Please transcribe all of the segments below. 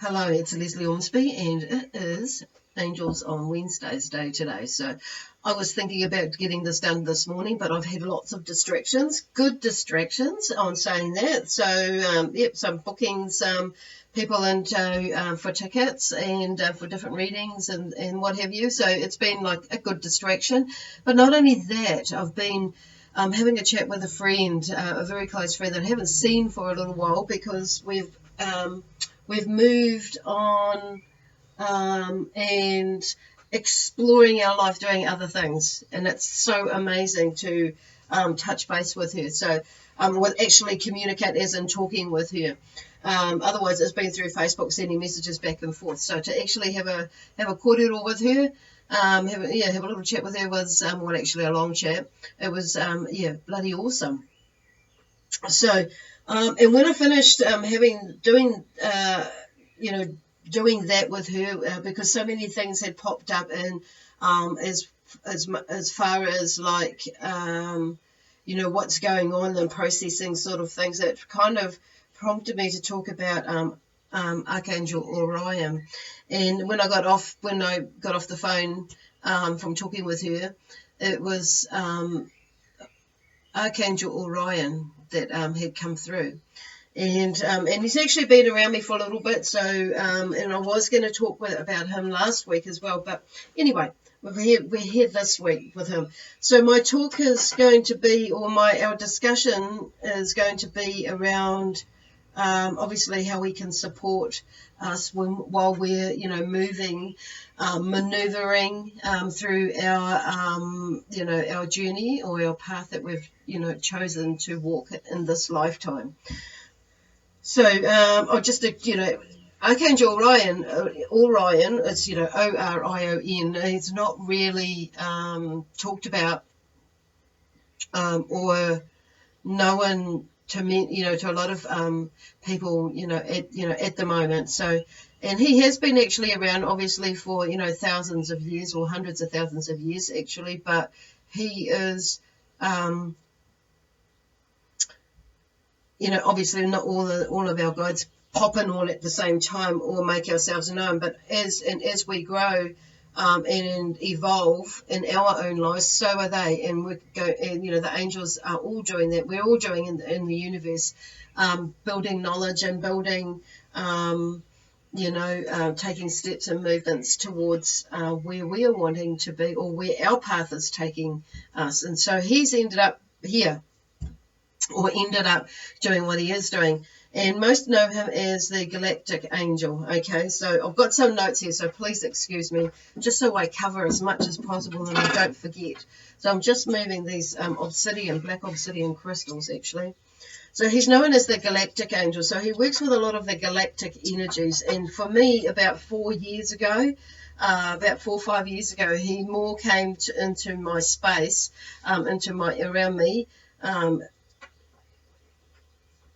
Hello, it's Lesley Ormsby, and it is Angels on Wednesday's day today. So I was thinking about getting this done this morning, but I've had lots of distractions, good distractions on saying that. So, some bookings, people into for tickets and for different readings and what have you. So it's been like a good distraction. But not only that, I've been having a chat with a friend, a very close friend that I haven't seen for a little while because we've moved on and exploring our life, doing other things, and it's so amazing to touch base with her. So, with actually communicate as in talking with her. Otherwise, it's been through Facebook sending messages back and forth. So to actually have a kōrero with her, have a little chat with her was well, actually a long chat. It was bloody awesome. So, and when I finished doing that with her, because so many things had popped up, and as far as like what's going on and processing sort of things, that kind of prompted me to talk about Archangel Orion. And when I got off the phone from talking with her, it was Archangel Orion that had come through, and he's actually been around me for a little bit. So and I was going to talk about him last week as well, but anyway, we're here this week with him. So my talk is going to be, or our discussion is going to be around obviously how we can support us while we're moving, maneuvering through our journey or our path that we've chosen to walk in this lifetime. So I'll just Archangel Orion, it's Orion. It's not really talked about or known to me, to a lot of people, at the moment. So, and he has been actually around, obviously, for thousands of years or hundreds of thousands of years, actually. But he is, obviously, not all of our guides pop in all at the same time or make ourselves known. But as we grow and evolve in our own lives, so are they, and the angels are all doing that. We're all doing in the universe, building knowledge and building, taking steps and movements towards where we are wanting to be, or where our path is taking us. And so he's ended up here, or ended up doing what he is doing. And most know him as the Galactic Angel. Okay, so I've got some notes here, so please excuse me, just so I cover as much as possible and I don't forget. So I'm just moving these black obsidian crystals, actually. So he's known as the Galactic Angel. So he works with a lot of the galactic energies. And for me, about 4 years ago, about 4 or 5 years ago, he more came into my space, around me,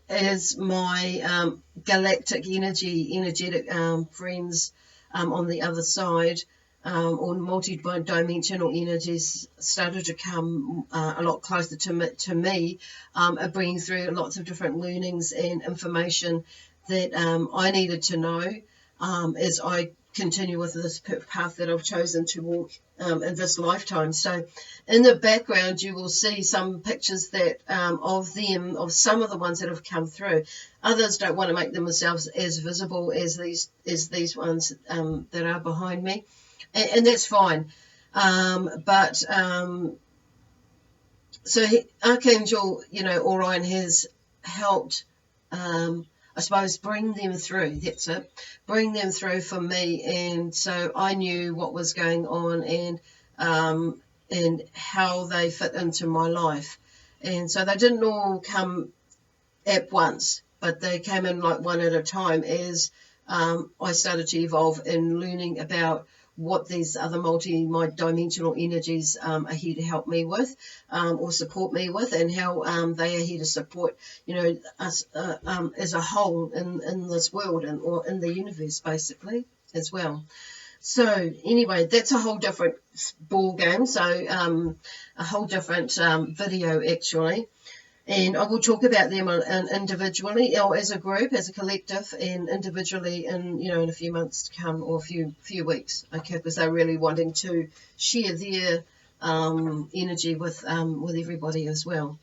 as my galactic energetic friends on the other side, or multi-dimensional energies started to come a lot closer to me, bringing through lots of different learnings and information that I needed to know as I continue with this path that I've chosen to walk in this lifetime. So in the background you will see some pictures that of some of the ones that have come through. Others don't want to make themselves as visible as these ones that are behind me, and that's fine. So Archangel Orion has helped I suppose bring them through. That's it. Bring them through for me, and so I knew what was going on and how they fit into my life. And so they didn't all come at once, but they came in like one at a time as I started to evolve in learning about what these other multi-dimensional energies are here to help me with, or support me with, and how they are here to support us as a whole in this world or in the universe, basically, as well. So anyway, that's a whole different ball game. So a whole different video, actually. And I will talk about them individually, or as a group, as a collective, and individually in a few months to come, or a few weeks, okay, because they're really wanting to share their energy with everybody as well.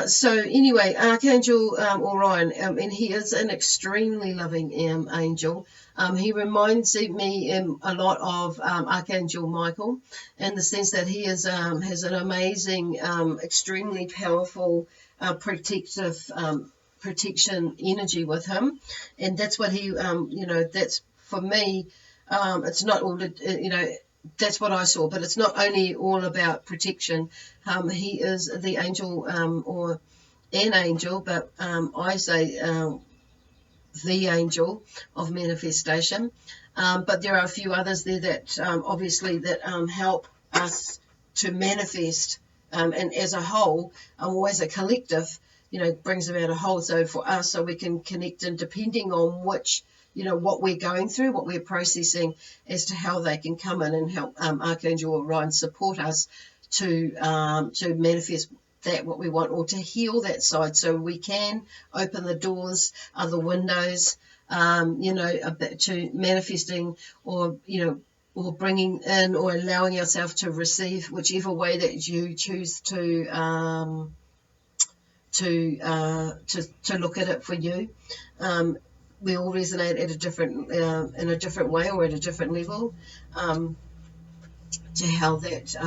So anyway, Archangel Orion, and he is an extremely loving angel. He reminds me a lot of Archangel Michael, in the sense that he is has an amazing, extremely powerful, protective protection energy with him, and that's what he, that's for me. It's not all, that's what I saw, but it's not only all about protection. He is the angel, or an angel, but I say the angel of manifestation. But there are a few others there that obviously that help us to manifest, and as a whole, or as a collective, brings about a whole. So for us, so we can connect, and depending on which, what we're going through, what we're processing, as to how they can come in and help Archangel Orion support us to manifest that what we want, or to heal that side, so we can open the doors, the windows, a bit to manifesting, or or bringing in, or allowing ourselves to receive, whichever way that you choose to look at it for you. We all resonate at a different in a different way, or at a different level, to how that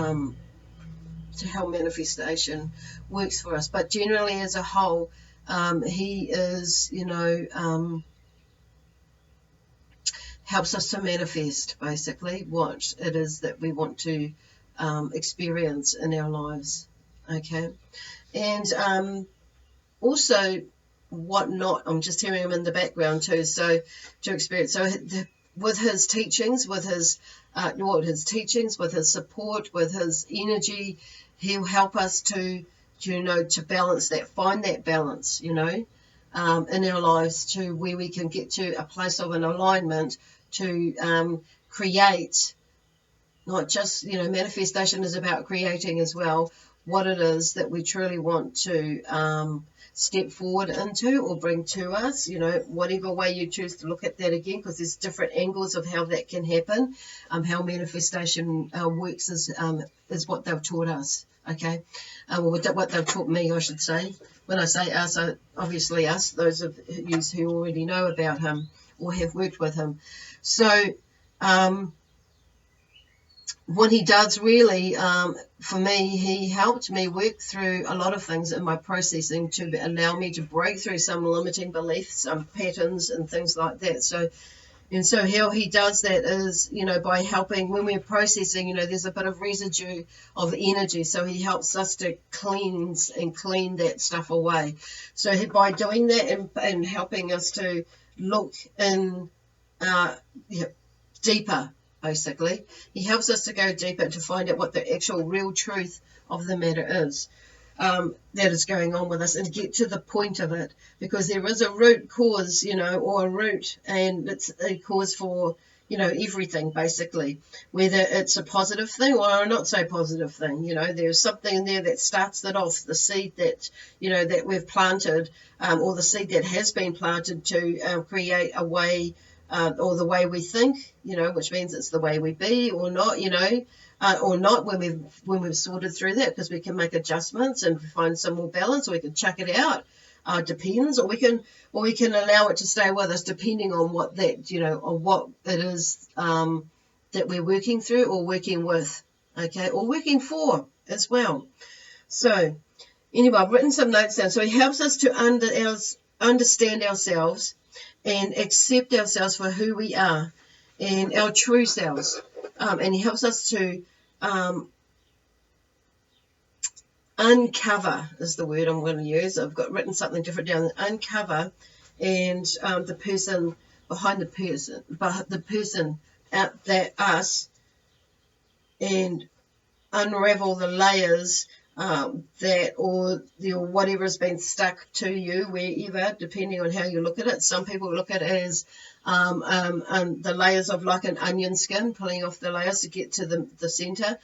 to how manifestation works for us. But generally, as a whole, he is, helps us to manifest, basically, what it is that we want to experience in our lives. Okay. And also, what not, I'm just hearing him in the background too, so to experience. So with his teachings, with his with his support, with his energy, he'll help us to balance that, find that balance, in our lives, to where we can get to a place of an alignment to create, not just, manifestation is about creating as well, what it is that we truly want to step forward into, or bring to us, whatever way you choose to look at that, again, because there's different angles of how that can happen. How manifestation works is what they've taught us, okay? What they've taught me, I should say. When I say us, obviously us, those of you who already know about him or have worked with him. So what he does really, for me, he helped me work through a lot of things in my processing to allow me to break through some limiting beliefs, some patterns and things like that. So how he does that is, by helping, when we're processing, there's a bit of residue of energy. So he helps us to cleanse and clean that stuff away. So by doing that and helping us to look in deeper, basically, he helps us to go deeper, to find out what the actual real truth of the matter is, that is going on with us, and get to the point of it, because there is a root cause, or a root, and it's a cause for, everything, basically, whether it's a positive thing or a not so positive thing. There's something in there that starts that off, the seed that, that we've planted, or the seed that has been planted to create a way, or the way we think, which means it's the way we be, or not, or not, when we've sorted through that, because we can make adjustments and find some more balance, or we can chuck it out. Depends, or we can allow it to stay with us, depending on what that, or what it is that we're working through, or working with, okay, or working for as well. So anyway, I've written some notes down. So he helps us to understand ourselves and accept ourselves for who we are, and our true selves. And he helps us to uncover, is the word I'm going to use. I've got written something different down. Uncover, and the person behind the person out there, us, and unravel the layers that or whatever has been stuck to you wherever, depending on how you look at it. Some people look at it as the layers of like an onion skin, pulling off the layers to get to the center.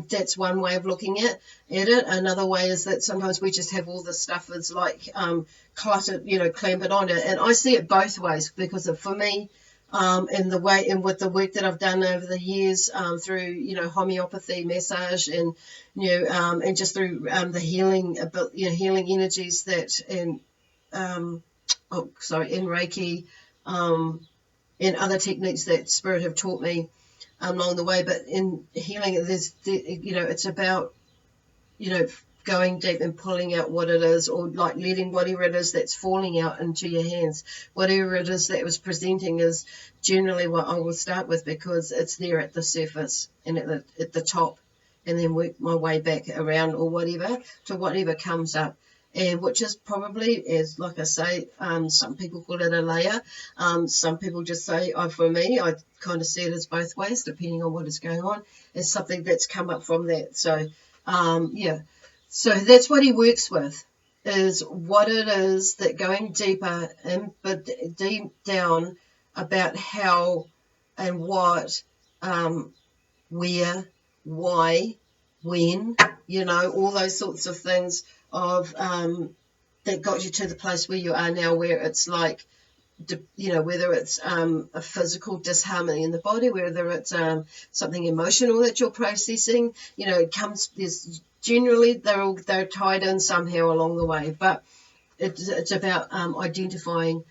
That's one way of looking at it. Another way is that sometimes we just have all this stuff that's like cluttered, clamp it on it. And I see it both ways, because for me, and the way, and with the work that I've done over the years, through homeopathy, massage, and and just through the healing, healing energies that in in Reiki, and other techniques that Spirit have taught me along the way. But in healing, it's about going deep and pulling out what it is, or like letting whatever it is that's falling out into your hands, whatever it is that was presenting, is generally what I will start with, because it's there at the surface and at the top, and then work my way back around or whatever to whatever comes up. And which is probably, is like I say, some people call it a layer. Some people just say, for me, I kind of see it as both ways, depending on what is going on. It's something that's come up from that. So, So that's what he works with, is what it is that going deeper and but deep down about how and what, where, why, when, all those sorts of things of that got you to the place where you are now, where it's like, whether it's a physical disharmony in the body, whether it's something emotional that you're processing, there's generally they're tied in somehow along the way, but it's about identifying,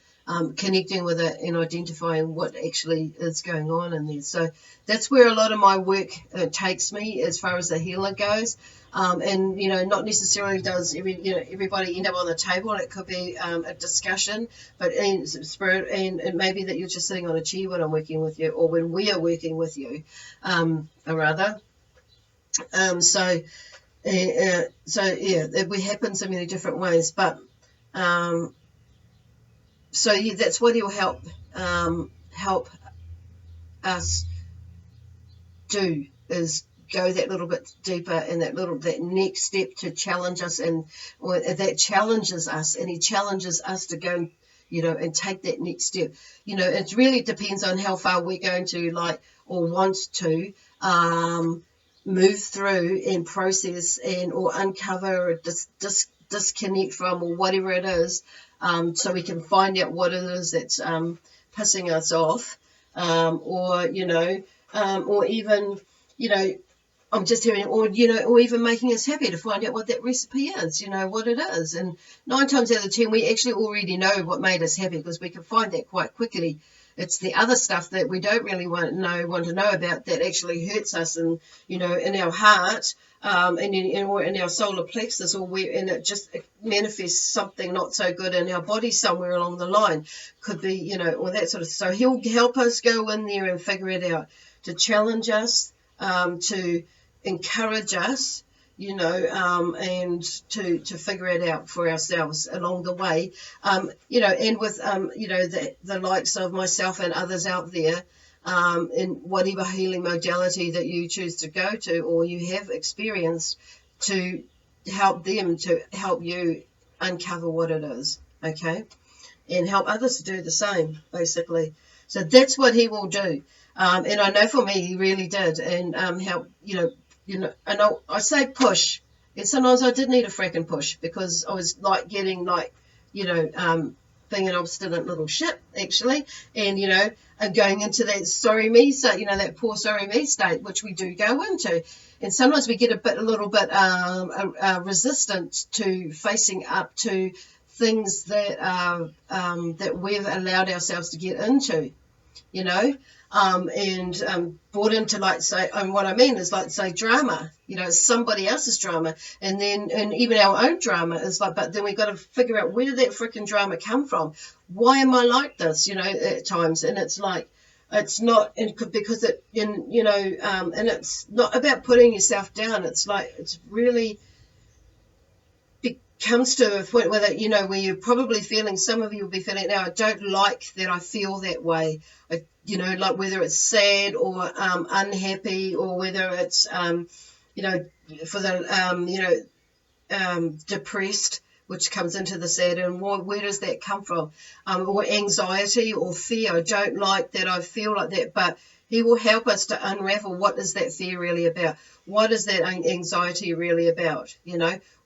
connecting with it, and identifying what actually is going on in there. So that's where a lot of my work takes me as far as the healer goes. And not necessarily does everybody end up on the table, and it could be a discussion, but in Spirit, and it may be that you're just sitting on a chair when I'm working with you, or when we are working with you, or rather. It happen so many different ways, but that's what he'll help us do, is go that little bit deeper, and that next step to challenge us, or that challenges us, and he challenges us to go, and take that next step. It really depends on how far we're going to or want to move through and process or uncover or disconnect from, or whatever it is, so we can find out what it is that's pissing us off, or even I'm just hearing, or even making us happy, to find out what that recipe is, what it is. And 9 times out of 10 we actually already know what made us happy, because we can find that quite quickly. It's the other stuff that we don't really want to know about, that actually hurts us, and in our heart, and in our solar plexus, and it manifests something not so good in our body somewhere along the line. Could be or that sort of. So he'll help us go in there and figure it out, to challenge us, to encourage us, and to figure it out for ourselves along the way, and with the likes of myself and others out there, in whatever healing modality that you choose to go to, or you have experienced, to help them, to help you uncover what it is, okay, and help others to do the same, basically. So that's what he will do. And I know for me, he really did, and help, and I say push, and sometimes I did need a fracking push, because I was getting being an obstinate little shit, actually, and and going into that sorry me, so that poor sorry me state, which we do go into, and sometimes we get a little bit resistant to facing up to things that that we've allowed ourselves to get into, and brought into, and what I mean is, say, drama, somebody else's drama, and even our own drama is but then we've got to figure out, where did that freaking drama come from? Why am I like this, at times? And it's it's not, because and it's not about putting yourself down. It's it's really comes to a point where where you're probably feeling, some of you will be feeling now, I don't like that I feel that way. Whether it's sad or unhappy, or whether it's for the depressed, which comes into the sad, and where does that come from? Or anxiety or fear. I don't like that, I feel like that, but he will help us to unravel what is that fear really about? What is that anxiety really about?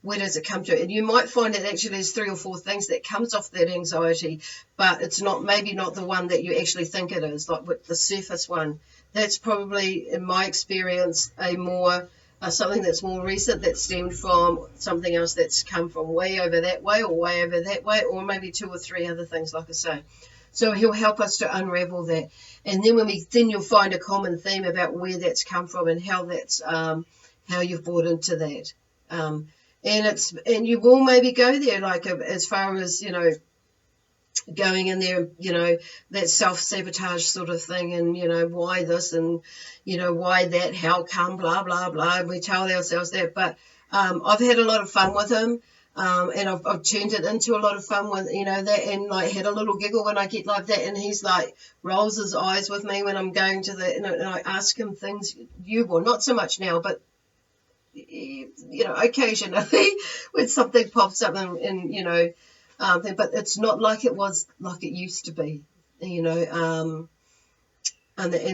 Where does it come to? And you might find that actually there's 3 or 4 things that comes off that anxiety, but it's maybe not the one that you actually think it is, like with the surface one. That's probably, in my experience, a more something that's more recent, that stemmed from something else that's come from way over that way, or way over that way, or maybe 2 or 3 other things, like I say. So he'll help us to unravel that, and then you'll find a common theme about where that's come from and how that's how you've bought into that, and you will maybe go there, like as far as going in there, that self-sabotage sort of thing, and why this, and why that, how come, blah blah blah. We tell ourselves that, but I've had a lot of fun with him, and I've turned it into a lot of fun with that, and like had a little giggle when I get like that, and he's like rolls his eyes with me when I'm going to the, and I ask him things, not so much now, but occasionally when something pops up, and but it's not like it was, like it used to be, and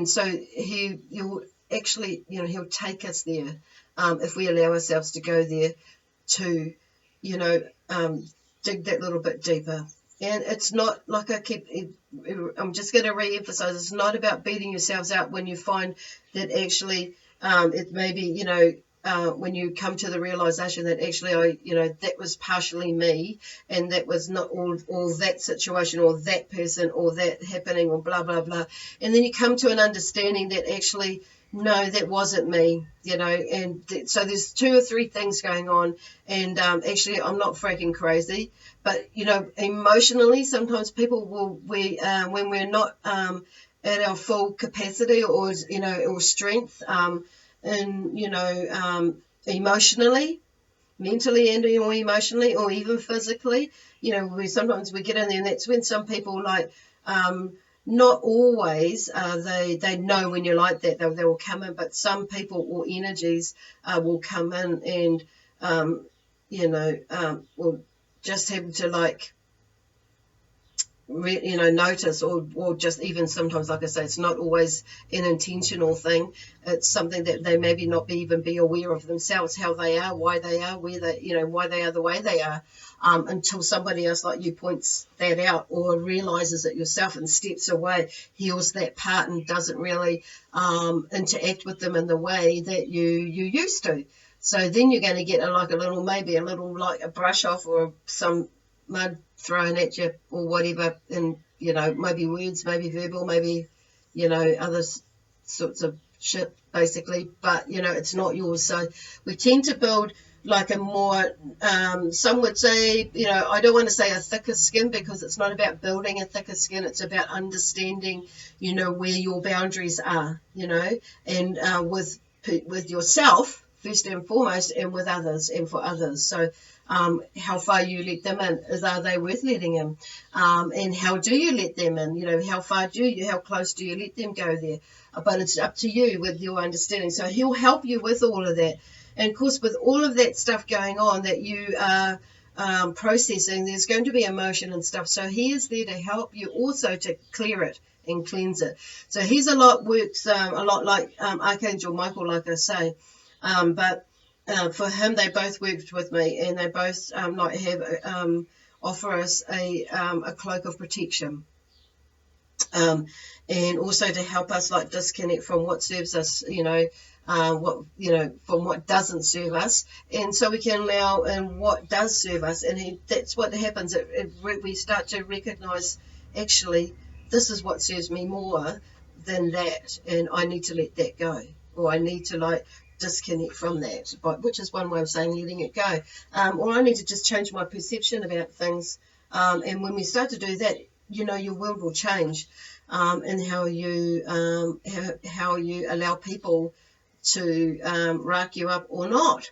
so he'll actually, he'll take us there, if we allow ourselves to go there, to dig that little bit deeper. And it's not like I'm just going to re-emphasize, it's not about beating yourselves up when you find that actually it may be, when you come to the realization that actually that was partially me, and that was not all that situation, or that person, or that happening, or blah blah blah, and then you come to an understanding that actually no, that wasn't me, and so there's 2 or 3 things going on, and actually I'm not freaking crazy, but emotionally sometimes people when we're not at our full capacity, or or strength, and emotionally, mentally, and or emotionally, or even physically, sometimes we get in there, and that's when some people, like, not always they know when you're like that, they will come in, but some people or energies will come in, and will just have to, like, notice, or just even sometimes, like I say, it's not always an intentional thing. It's something that they maybe not even be aware of themselves, how they are, why they are, where they, why they are the way they are, until somebody else like you points that out, or realizes it yourself and steps away, heals that part, and doesn't really interact with them in the way that you used to. So then you're going to get maybe a little like a brush off, or some mud thrown at you, or whatever, and maybe words, maybe verbal, maybe other sorts of shit, basically, but it's not yours. So we tend to build like a more some would say, I don't want to say a thicker skin, because it's not about building a thicker skin, it's about understanding where your boundaries are, and with yourself first and foremost, and with others, and for others. So how far you let them in, are they worth letting in, and how do you let them in, how close do you let them go there, but it's up to you with your understanding. So he'll help you with all of that, and of course with all of that stuff going on that you are processing, there's going to be emotion and stuff, so he is there to help you also to clear it and cleanse it. So he's works a lot like Archangel Michael, like I say, but for him, they both worked with me, and they both offer us a cloak of protection, and also to help us like disconnect from what serves us, from what doesn't serve us, and so we can allow in what does serve us. And that's what happens. We start to recognize, actually, this is what serves me more than that, and I need to let that go, or I need to disconnect from that, which is one way of saying letting it go, or I need to just change my perception about things, and when we start to do that, your world will change, and how you allow people to rack you up or not.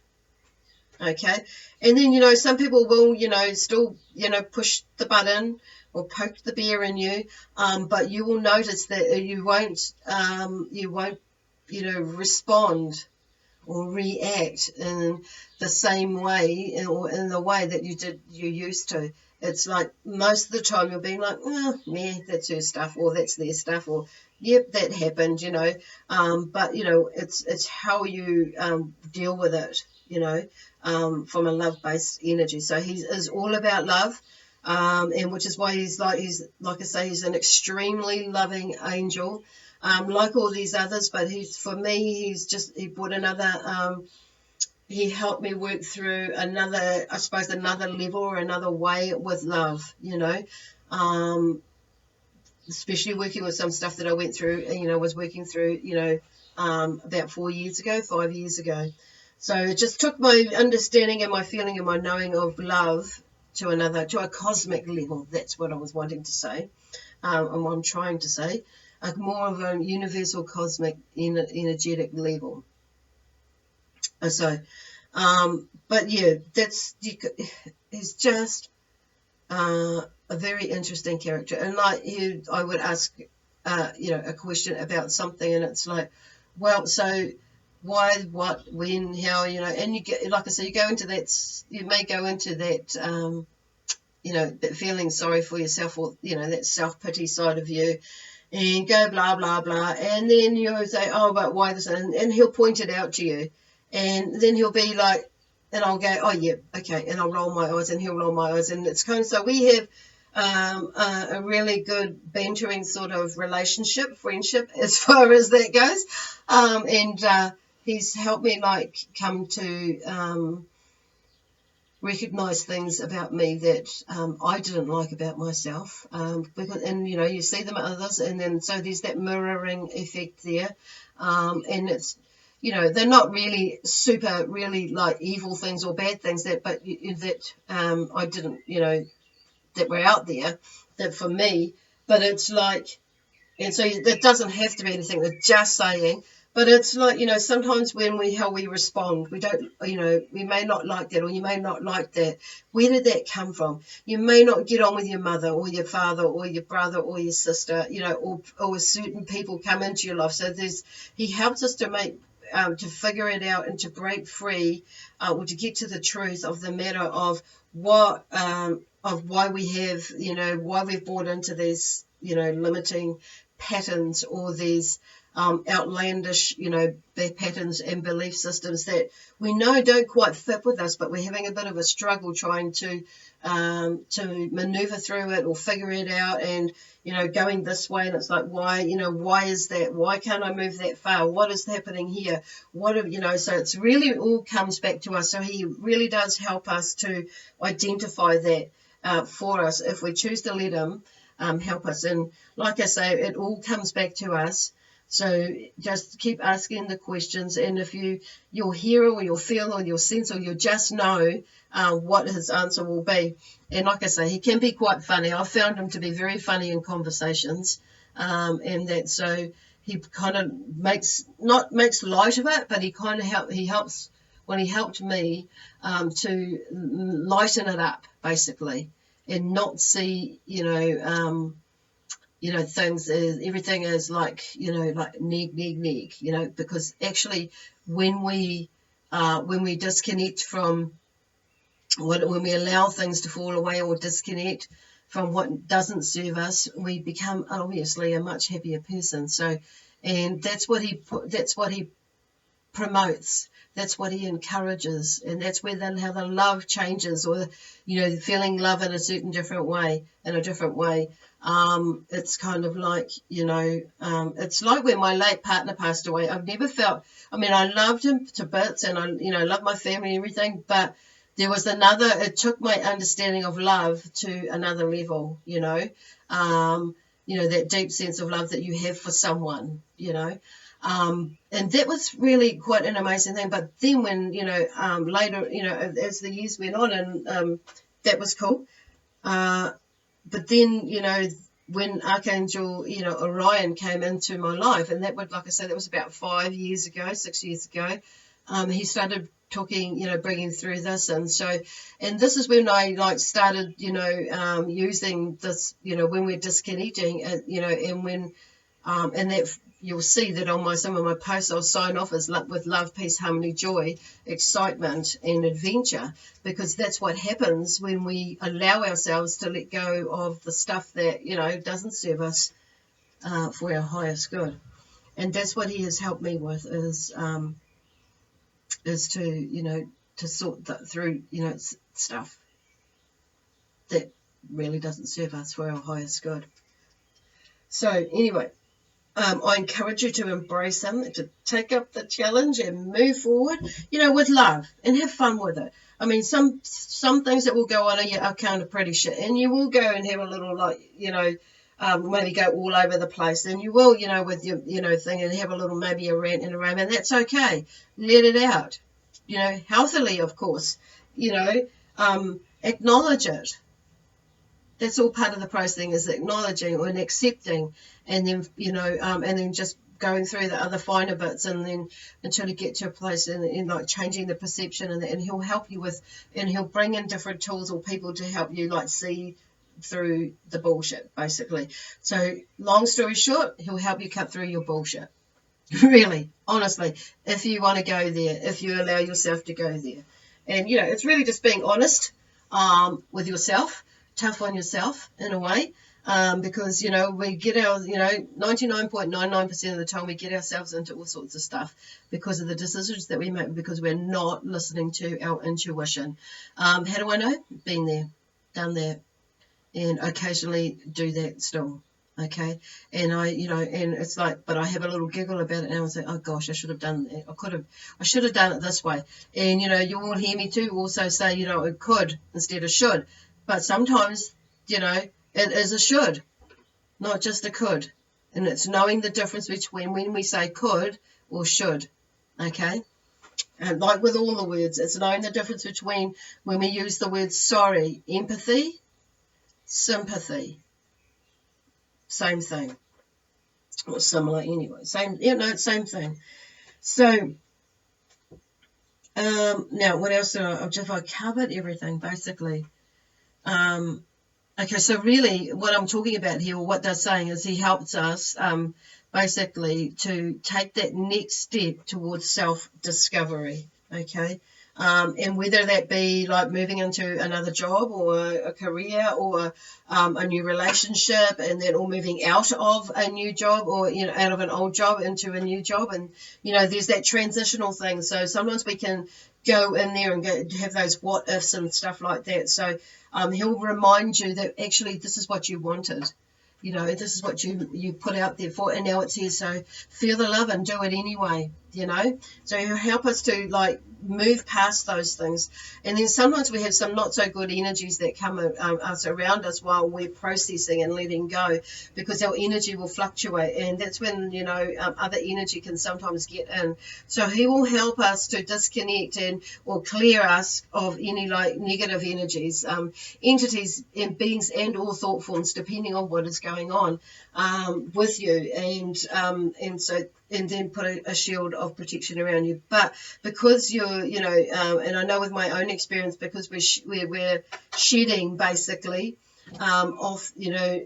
Okay, and then some people will still push the button or poke the bear in you, but you will notice that you won't respond or react in the same way, or in the way that you used to. It's like most of the time you're being like, oh, yeah, that's her stuff, or that's their stuff, or yep, that happened, but it's how you deal with it, from a love-based energy. So he is all about love, and which is why he's like I say, he's an extremely loving angel, like all these others. But for me, he brought another. He helped me work through another, I suppose, another level or another way with love, especially working with some stuff that I went through, was working through, about 5 years ago. So it just took my understanding and my feeling and my knowing of love to a cosmic level. That's what I was wanting to say, and what I'm trying to say, more of a universal cosmic energetic level. So, but yeah, he's just a very interesting character. And like I would ask, a question about something, and it's like, well, so why, what, when, how, and you get, like I said, you may go into that, feeling sorry for yourself, or, that self-pity side of you, and go blah, blah, blah. And then you say, oh, but why this? And he'll point it out to you. And then he'll be like, and I'll go, oh, yeah, okay. And I'll roll my eyes, and he'll roll my eyes. And it's kind of, so we have a really good bantering sort of friendship, as far as that goes. And he's helped me, come to recognize things about me that I didn't like about myself. And you see them at others, and then so there's that mirroring effect there. And it's, they're not really really like evil things or bad things that I didn't, that were out there, that for me. But it's like, and so it doesn't have to be anything, they're just saying. But it's like, sometimes how we respond, we don't, we may not like that, or you may not like that. Where did that come from? You may not get on with your mother or your father or your brother or your sister, or certain people come into your life. So he helps us to figure it out and to break free, or to get to the truth of the matter of what, of why we have, why we've bought into these, limiting patterns, or these outlandish, patterns and belief systems that we know don't quite fit with us, but we're having a bit of a struggle trying to maneuver through it or figure it out, and going this way, and it's like, why is that? Why can't I move that far? What is happening here? So it's really all comes back to us. So he really does help us to identify that for us, if we choose to let him help us. And like I say, it all comes back to us. So just keep asking the questions, and if you'll hear, or you'll feel, or you'll sense, or you'll just know what his answer will be. And like I say, he can be quite funny. I've found him to be very funny in conversations, and that, so he kind of makes light of it, but he helps when he helped me to lighten it up, basically, and not see things as everything is like neg, because actually when we disconnect from when we allow things to fall away or disconnect from what doesn't serve us, we become obviously a much happier person. So, and that's what he promotes, that's what he encourages, and that's where how the love changes, or feeling love in a different way. It's kind of like, it's like when my late partner passed away. I've never felt, I loved him to bits, and I love my family and everything, but there was it took my understanding of love to another level, that deep sense of love that you have for someone, and that was really quite an amazing thing. But then when, later, as the years went on, and that was cool. But then, when Archangel, Orion came into my life, and that would, like I said, that was about 6 years ago, he started talking, bringing through this. And so, and this is when I started, using this, when we're disconnecting, and when, and that, you'll see that on some of my posts I'll sign off as with love, peace, harmony, joy, excitement and adventure, because that's what happens when we allow ourselves to let go of the stuff that, you know, doesn't serve us for our highest good. And that's what he has helped me with, is to, you know, to sort through, you know, stuff that really doesn't serve us for our highest good. So anyway, I encourage you to embrace them, to take up the challenge and move forward, you know, with love, and have fun with it. I mean, some things that will go on are kind of pretty shit, and you will go and have a little, like, you know, maybe go all over the place, and you will, you know, with your, you know, thing, and have a little, maybe a rant and a rave, and that's okay. Let it out, you know, healthily, of course, you know, acknowledge it. That's all part of the process, is acknowledging and accepting, and then, you know, and then just going through the other finer bits, and then until you get to a place in like changing the perception, and he'll help you with, and he'll bring in different tools or people to help you like see through the bullshit, basically. So long story short, he'll help you cut through your bullshit. Really, honestly, if you want to go there, if you allow yourself to go there. And, you know, it's really just being honest with yourself, tough on yourself in a way, because, you know, we get our, you know, 99.99% of the time we get ourselves into all sorts of stuff because of the decisions that we make, because we're not listening to our intuition. How do I know? Been there, done that, and occasionally do that still. Okay, and I, you know, and it's like, but I have a little giggle about it, and I was like, oh gosh, I should have done that. I should have done it this way. And, you know, you will hear me too also say, you know, it could instead of should. But sometimes, you know, it is a should, not just a could. And it's knowing the difference between when we say could or should. Okay, and like with all the words, it's knowing the difference between when we use the word sorry, empathy, sympathy. Same thing, or similar anyway. Same, you know, same thing. So, now what else? I covered everything basically. Okay, so really, what I'm talking about here, or what they're saying, is he helps us basically to take that next step towards self-discovery. Okay. And whether that be like moving into another job or a career or a new relationship, and then or moving out of a new job, or, you know, out of an old job into a new job, and, you know, there's that transitional thing. So sometimes we can go in there and have those what ifs and stuff like that. So he'll remind you that actually this is what you wanted. You know, this is what you put out there for, and now it's here. So feel the love and do it anyway, you know. So he'll help us to like move past those things. And then sometimes we have some not so good energies that come us around us while we're processing and letting go, because our energy will fluctuate, and that's when, you know, other energy can sometimes get in. So he will help us to disconnect or clear us of any like negative energies, entities and beings and or thought forms, depending on what is going on with you, and then put a shield of protection around you. But because you're, you know, and I know with my own experience, because we're shedding basically off, you know,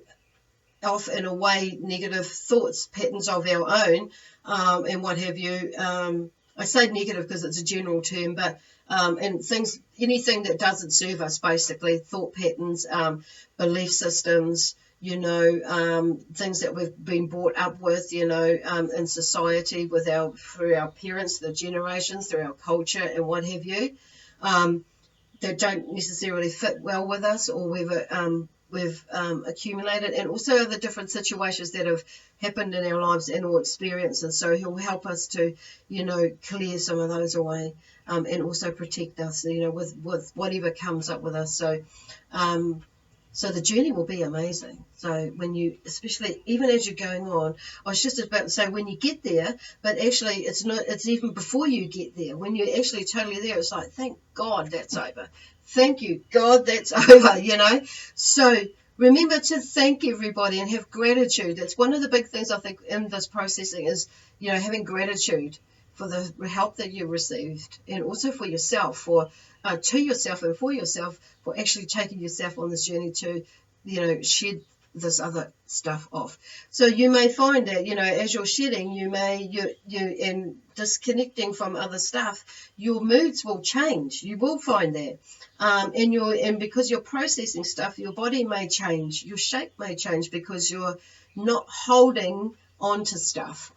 off in a way negative thoughts, patterns of our own, and what have you. I say negative because it's a general term, but and things, anything that doesn't serve us, basically, thought patterns, belief systems, you know, things that we've been brought up with, you know, in society through our parents, the generations, through our culture and what have you, that don't necessarily fit well with us, or we've accumulated, and also the different situations that have happened in our lives and or experiences. So he'll help us to, you know, clear some of those away, and also protect us, you know, with whatever comes up with us. So the journey will be amazing. So when you, especially even as you're going on, I was just about to say when you get there, but actually it's not, it's even before you get there. When you're actually totally there, it's like, thank God that's over. Thank you, God, that's over, you know. So remember to thank everybody and have gratitude. That's one of the big things I think in this processing is, you know, having gratitude for the help that you received, and also for yourself, to yourself and for yourself, for actually taking yourself on this journey to, you know, shed this other stuff off. So you may find that, you know, as you're shedding, you and disconnecting from other stuff, your moods will change. You will find that. And because you're processing stuff, your body may change, your shape may change because you're not holding on to stuff,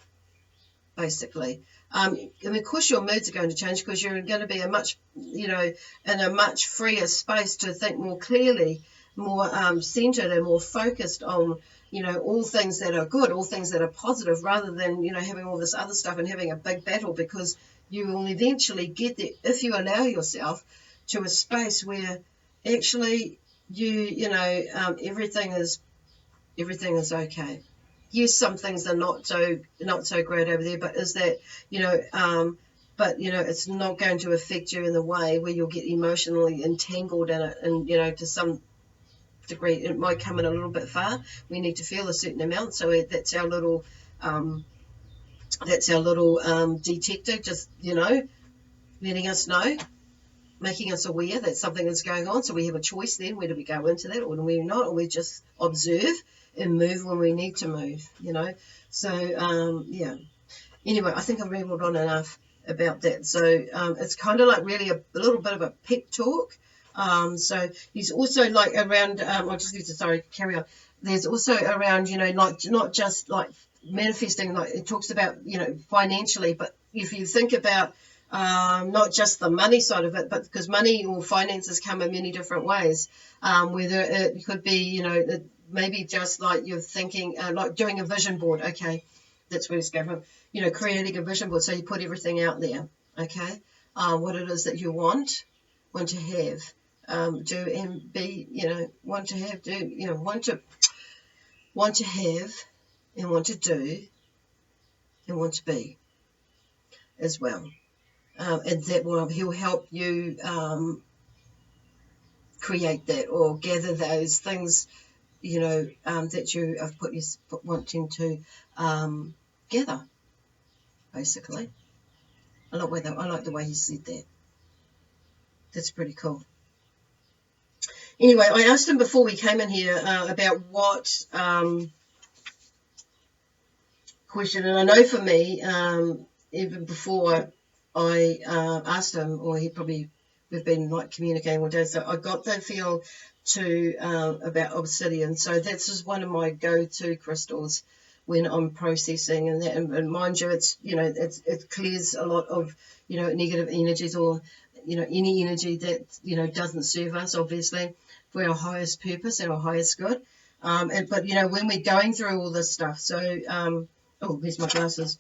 basically. And of course your moods are going to change because you're going to be in a much freer space to think more clearly, more centered and more focused on, all things that are good, all things that are positive, rather than, having all this other stuff and having a big battle, because you will eventually get there if you allow yourself to a space where actually everything is okay. Yes, some things are not so great over there, but is that it's not going to affect you in the way where you'll get emotionally entangled in it, and to some degree it might come in a little bit far. We need to feel a certain amount, so that's our little detector, just letting us know, making us aware that something is going on. So we have a choice then, whether we go into that or do we not, or we just observe and move when we need to move, So, Anyway, I think I've rambled on enough about that. So it's kind of like really a little bit of a pep talk. So he's also like around, I just need to, carry on. There's also around, like not just like manifesting, like it talks about, financially, but if you think about not just the money side of it, but because money or finances come in many different ways, whether it could be, maybe just like you're thinking, like doing a vision board. Okay, that's where it's going from. Creating a vision board, so you put everything out there. Okay, what it is that you want to have, do and be. Want to have, do. Want to have, and want to do, and want to be, as well. And that will he'll help you create that or gather those things, that you have wanting to gather, basically. I like the way he said that. That's pretty cool. Anyway, I asked him before we came in here about what question, and I know for me, even before I asked him, or we've been like communicating all day, so I got that feel to about Obsidian. So that's just one of my go-to crystals when I'm processing, and mind you, it clears a lot of negative energies, or any energy that doesn't serve us, obviously, for our highest purpose and our highest good. But when we're going through all this stuff, so there's my glasses.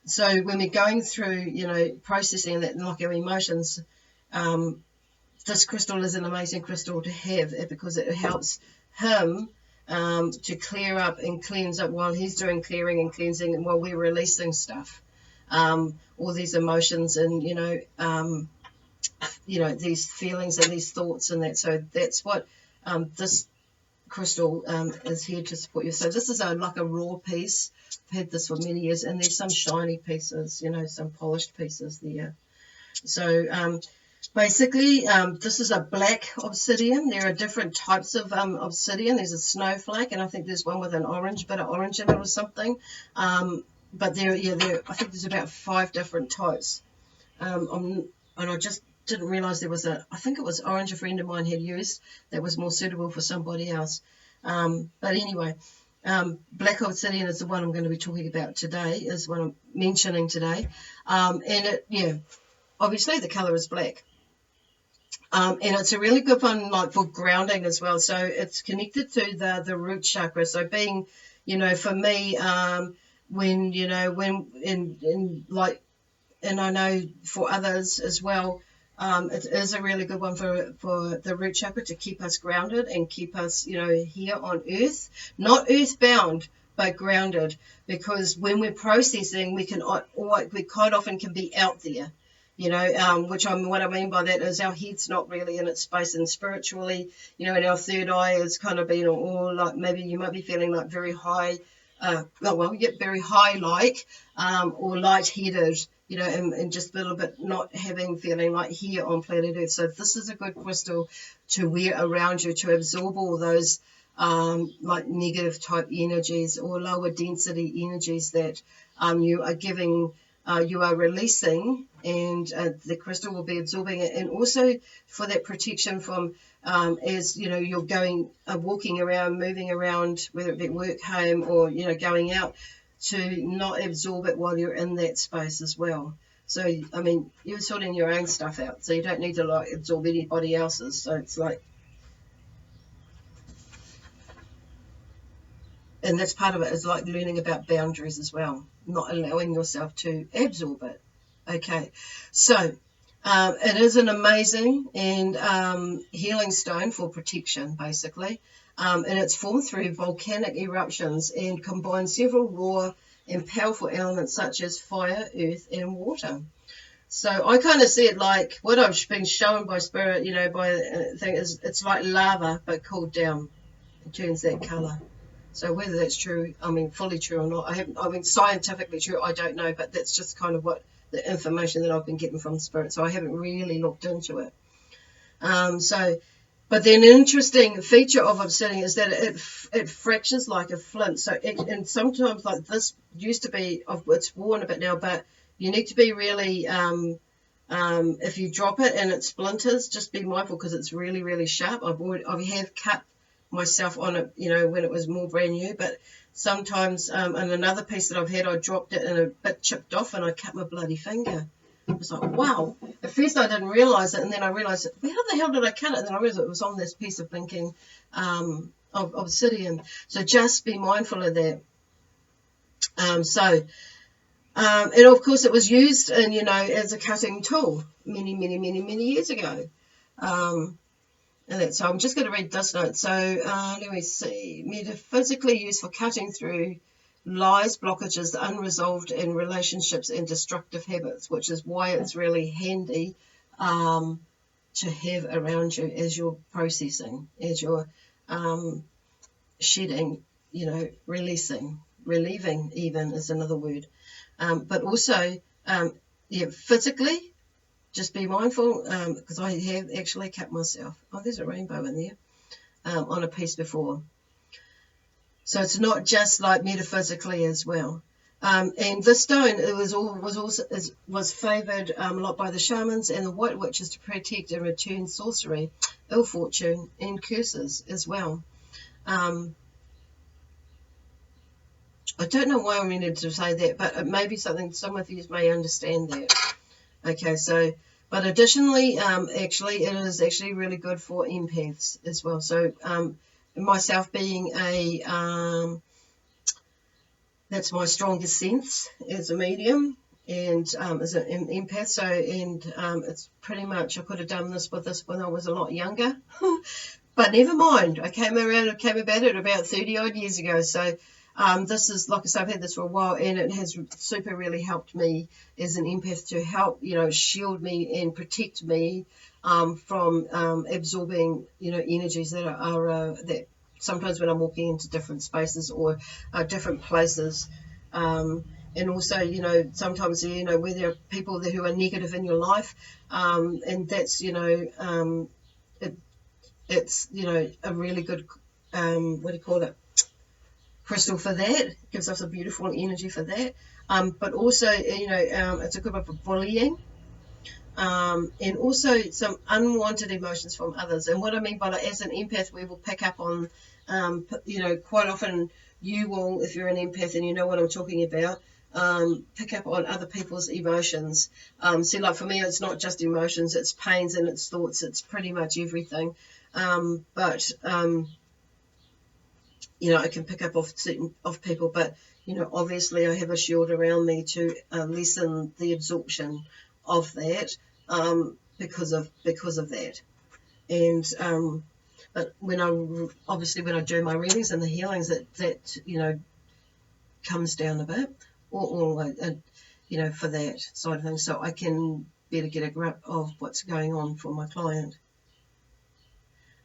So when we're going through processing that, like our emotions, this crystal is an amazing crystal to have, because it helps him to clear up and cleanse up while he's doing clearing and cleansing, and while we're releasing stuff, all these emotions and these feelings and these thoughts and that. So that's what this crystal is here to support you. So this is like a raw piece. I've had this for many years, and there's some shiny pieces, some polished pieces there. So basically, this is a black obsidian. There are different types of obsidian. There's a snowflake, and I think there's one with an orange, bit of orange in it or something. But I think there's about 5 different types. And I just didn't realize there was I think it was orange a friend of mine had used that was more suitable for somebody else. But anyway, black obsidian is the one I'm going to be talking about today, is what I'm mentioning today. And obviously the color is black. And it's a really good one, like for grounding as well. So it's connected to the root chakra. So being, for me, and I know for others as well, it is a really good one for the root chakra, to keep us grounded and keep us, here on earth, not earthbound, but grounded. Because when we're processing, we quite often can be out there, what I mean by that is our head's not really in its space, and spiritually, and our third eye is kind of being all like, maybe you might be feeling like very high, you get very high, like, or lightheaded, and just a little bit not feeling like here on planet Earth. So this is a good crystal to wear around you, to absorb all those like negative type energies or lower density energies that you are giving, you are releasing, and the crystal will be absorbing it. And also for that protection from, as you know, you're going, walking around, moving around, whether it be work, home, or going out, to not absorb it while you're in that space as well. So, I mean, you're sorting your own stuff out, so you don't need to like absorb anybody else's. So it's like, and that's part of it, is like learning about boundaries as well, not allowing yourself to absorb it. Okay, so it is an amazing and healing stone for protection, basically, and it's formed through volcanic eruptions and combines several raw and powerful elements such as fire, earth, and water. So I kind of see it like what I've been shown by spirit, by thing is, it's like lava but cooled down. It turns that color. So whether that's true, I mean, fully true or not, I mean, scientifically true, I don't know, but that's just kind of what the information that I've been getting from spirit. So I haven't really looked into it. But then an interesting feature of obsidian is that it fractures like a flint. So and sometimes, like this used to be, it's worn a bit now, but you need to be really, if you drop it and it splinters, just be mindful because it's really, really sharp. I have cut myself on it, when it was more brand new, but sometimes, and another piece that I've had, I dropped it and a bit chipped off and I cut my bloody finger. I was like, wow. At first I didn't realise it, and then I realised, how the hell did I cut it? And then I realised it was on this piece of blinking of obsidian. So just be mindful of that. And of course it was used in, as a cutting tool many, many, many, many years ago. So I'm just going to read this note. So let me see. Metaphysically used for cutting through lies, blockages, unresolved in relationships and destructive habits, which is why it's really handy to have around you as you're processing, as you're shedding, releasing, relieving even is another word. But also, physically, just be mindful, because I have actually cut myself. Oh, there's a rainbow in there on a piece before. So it's not just like metaphysically as well. And this stone, it was favoured a lot by the shamans and the white witches to protect and return sorcery, ill fortune, and curses as well. I don't know why I needed to say that, but it may be something some of you may understand that. Okay, so, but additionally, actually, it is actually really good for empaths as well. So, myself being that's my strongest sense as a medium and as an empath. So, and it's pretty much, I could have done this with this when I was a lot younger, but never mind. I came about it about 30 odd years ago. So, this is, like I said, I've had this for a while, and it has super really helped me as an empath to help, shield me and protect me from absorbing, energies that are that sometimes when I'm walking into different spaces or different places. And also, sometimes, where there are people who are negative in your life, and that's, it's, a really good, what do you call it? Crystal for that. It gives us a beautiful energy for that. But also, it's a good one for bullying. And also some unwanted emotions from others. And what I mean by that, as an empath, we will pick up on, quite often you will, if you're an empath and you know what I'm talking about, pick up on other people's emotions. So like for me, it's not just emotions, it's pains and it's thoughts, it's pretty much everything. I can pick up off people, but, obviously I have a shield around me to lessen the absorption of that because of that. And but when I do my readings and the healings, that comes down a bit, or for that side of things, so I can better get a grip of what's going on for my client.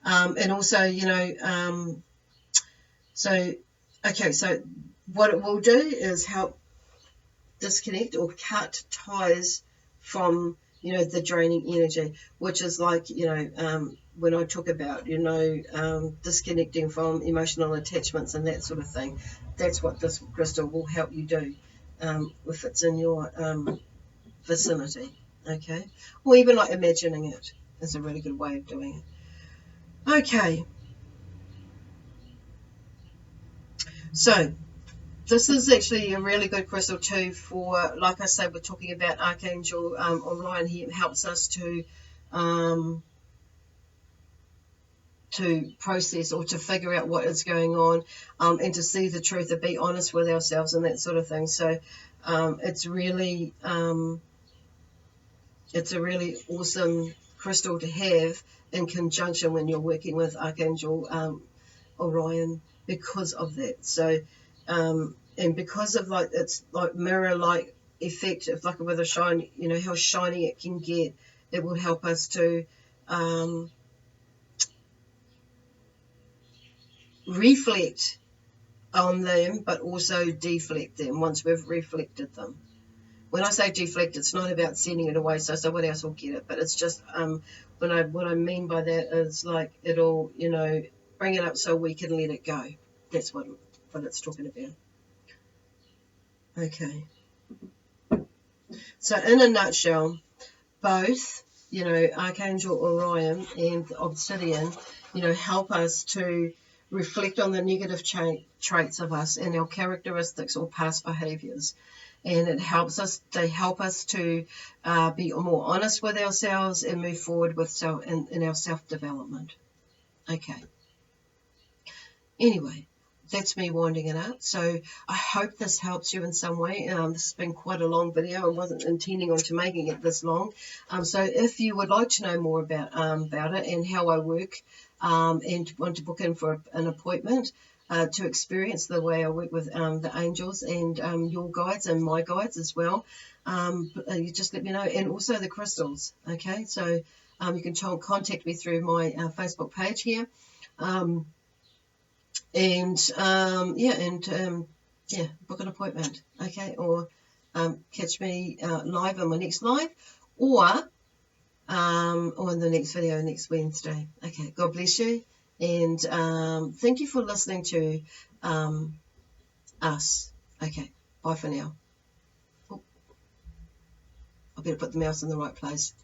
And also, so what it will do is help disconnect or cut ties from, the draining energy, which is like, when I talk about, disconnecting from emotional attachments and that sort of thing. That's what this crystal will help you do if it's in your vicinity, okay? Or even like imagining it is a really good way of doing it. Okay. So this is actually a really good crystal too for, like I say, we're talking about Archangel Orion. He helps us to process or to figure out what is going on, and to see the truth, to be honest with ourselves and that sort of thing. So it's a really awesome crystal to have in conjunction when you're working with Archangel Orion because of that. So and because of like it's like mirror like effect, if like with a shine, how shiny it can get, it will help us to reflect on them, but also deflect them once we've reflected them. When I say deflect, it's not about sending it away so someone else will get it, but it's just what I mean by that is like it'll bring it up so we can let it go. That's what it's talking about. Okay. So in a nutshell, both Archangel Orion and Obsidian help us to reflect on the negative traits of us and our characteristics or past behaviors. And they help us to be more honest with ourselves and move forward with in our self-development. Okay. Anyway, that's me winding it up. So I hope this helps you in some way. This has been quite a long video. I wasn't intending on to making it this long. So if you would like to know more about it and how I work, and want to book in for an appointment to experience the way I work with the angels and your guides and my guides as well, you just let me know. And also the crystals. Okay, so you can contact me through my Facebook page here. Book an appointment, okay, or catch me live on my next live, or in the next video next Wednesday. Okay, God bless you, and thank you for listening to us. Okay, bye for now. Oh, I better put the mouse in the right place.